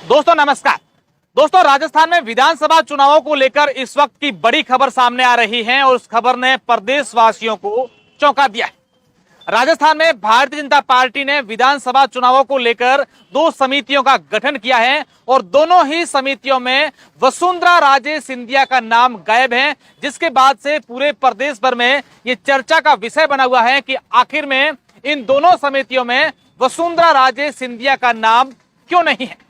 दोस्तों नमस्कार। दोस्तों राजस्थान में विधानसभा चुनावों को लेकर इस वक्त की बड़ी खबर सामने आ रही है और उस खबर ने प्रदेशवासियों को चौंका दिया है। राजस्थान में भारतीय जनता पार्टी ने विधानसभा चुनावों को लेकर दो समितियों का गठन किया है और दोनों ही समितियों में वसुंधरा राजे सिंधिया का नाम गायब है, जिसके बाद से पूरे प्रदेश भर में ये चर्चा का विषय बना हुआ है कि आखिर में इन दोनों समितियों में वसुंधरा राजे सिंधिया का नाम क्यों नहीं है।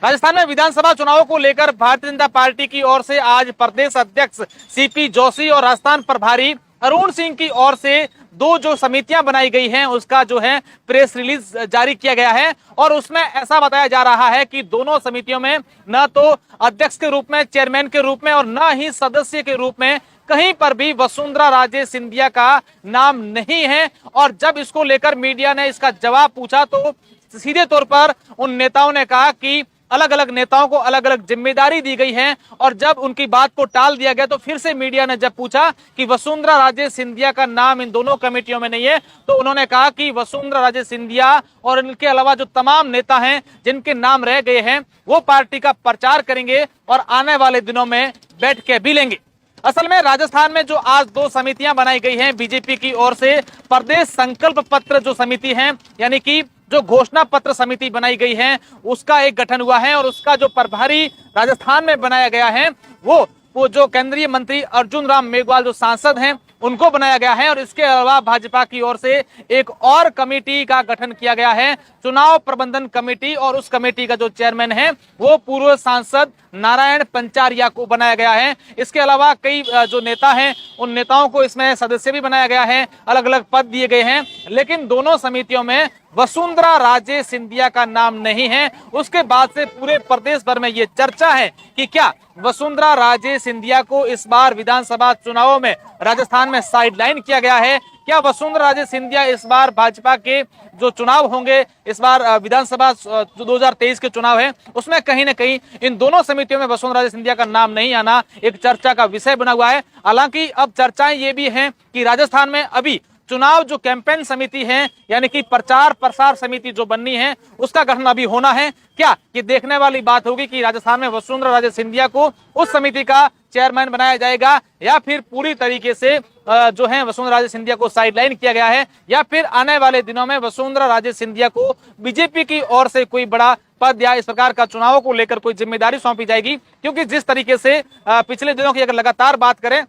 राजस्थान में विधानसभा चुनावों को लेकर भारतीय जनता पार्टी की ओर से आज प्रदेश अध्यक्ष सीपी जोशी और राजस्थान प्रभारी अरुण सिंह की ओर से दो जो समितियां बनाई गई हैं उसका जो है प्रेस रिलीज जारी किया गया है और उसमें ऐसा बताया जा रहा है कि दोनों समितियों में न तो अध्यक्ष के रूप में, चेयरमैन के रूप में और न ही सदस्य के रूप में कहीं पर भी वसुंधरा राजे सिंधिया का नाम नहीं है। और जब इसको लेकर मीडिया ने इसका जवाब पूछा तो सीधे तौर पर उन नेताओं ने कहा कि अलग अलग नेताओं को अलग अलग जिम्मेदारी दी गई है और जब उनकी बात को टाल दिया गया तो फिर से मीडिया ने जब पूछा कि वसुंधरा राजे सिंधिया का नाम इन दोनों कमेटियों में नहीं है तो उन्होंने कहा कि वसुंधरा राजे सिंधिया और इनके अलावा जो तमाम नेता हैं जिनके नाम रह गए हैं वो पार्टी का प्रचार करेंगे और आने वाले दिनों में बैठ के भी लेंगे। असल में राजस्थान में जो आज दो समितियां बनाई गई हैं बीजेपी की ओर से, प्रदेश संकल्प पत्र जो समिति है यानी कि जो घोषणा पत्र समिति बनाई गई है उसका एक गठन हुआ है और उसका जो प्रभारी राजस्थान में बनाया गया है वो जो केंद्रीय मंत्री अर्जुन राम मेघवाल जो सांसद हैं उनको बनाया गया है। और इसके अलावा भाजपा की ओर से एक और कमेटी का गठन किया गया है, चुनाव प्रबंधन कमेटी, और उस कमेटी का जो चेयरमैन है वो पूर्व सांसद नारायण पंचारिया को बनाया गया है। इसके अलावा कई जो नेता हैं उन नेताओं को इसमें सदस्य भी बनाया गया है, अलग अलग पद दिए गए हैं, लेकिन दोनों समितियों में वसुंधरा राजे सिंधिया का नाम नहीं है। उसके बाद से पूरे प्रदेश भर में ये चर्चा है कि क्या वसुंधरा राजे सिंधिया को इस बार विधानसभा चुनावों में राजस्थान में साइडलाइन किया गया है। क्या वसुंधरा राजे सिंधिया इस बार भाजपा के जो चुनाव होंगे, इस बार विधानसभा 2023 के चुनाव है उसमें कहीं ना कहीं इन दोनों समितियों में वसुंधरा राजे सिंधिया का नाम नहीं आना एक चर्चा का विषय बना हुआ है। हालांकि अब चर्चाएं ये भी हैं कि राजस्थान में अभी चुनाव जो कैंपेन समिति है यानी कि प्रचार प्रसार समिति जो बननी है उसका गठन अभी होना है। क्या ये देखने वाली बात होगी कि राजस्थान में वसुंधरा राजे सिंधिया को उस समिति का चेयरमैन बनाया जाएगा या फिर पूरी तरीके से जो है वसुंधरा राजे सिंधिया को साइडलाइन किया गया है, या फिर आने वाले दिनों में वसुंधरा राजे सिंधिया को बीजेपी की ओर से कोई बड़ा पद या इस प्रकार का चुनावों को लेकर कोई जिम्मेदारी सौंपी जाएगी। क्योंकि जिस तरीके से पिछले दिनों की अगर लगातार बात करें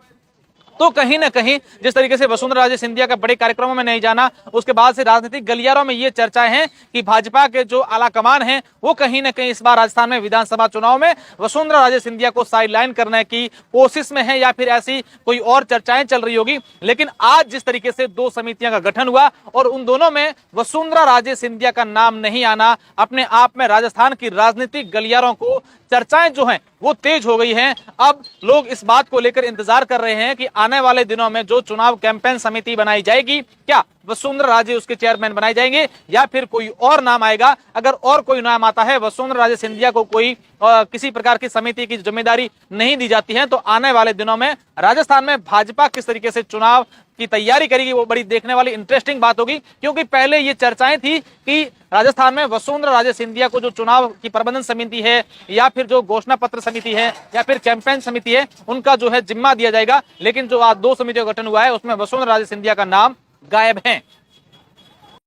तो कहीं ना कहीं जिस तरीके से वसुंधरा राजे सिंधिया का बड़े कार्यक्रमों में नहीं जाना, उसके बाद से राजनीतिक गलियारों में ये चर्चाएं हैं कि भाजपा के जो आला कमान हैं वो कहीं ना कहीं इस बार राजस्थान में विधानसभा चुनाव में वसुंधरा राजे सिंधिया को साइडलाइन करने की कोशिश में है या फिर ऐसी कोई और चर्चाएं चल रही होगी। लेकिन आज जिस तरीके से दो समितियों का गठन हुआ और उन दोनों में वसुंधरा राजे सिंधिया का नाम नहीं आना अपने आप में राजस्थान की राजनीतिक गलियारों को चर्चाएं जो हैं वो तेज हो गई हैं। अब लोग इस बात को लेकर इंतजार कर रहे हैं कि आने वाले दिनों में जो चुनाव कैंपेन समिति बनाई जाएगी क्या वसुंधरा राजे उसके चेयरमैन बनाए जाएंगे या फिर कोई और नाम आएगा। अगर और कोई नाम आता है, वसुंधरा राजे सिंधिया को कोई किसी प्रकार की समिति की जिम्मेदारी नहीं दी जाती है, तो आने वाले दिनों में राजस्थान में भाजपा किस तरीके से चुनाव की तैयारी करेगी वो बड़ी देखने वाली इंटरेस्टिंग बात होगी। क्योंकि पहले ये चर्चाएं थी कि राजस्थान में वसुंधरा राजे सिंधिया को जो चुनाव की प्रबंधन समिति है या फिर जो घोषणा पत्र समिति है या फिर कैंपेन समिति है उनका जो है जिम्मा दिया जाएगा, लेकिन जो आज दो समितियों का गठन हुआ है उसमें वसुंधरा राजे सिंधिया का नाम गायब है।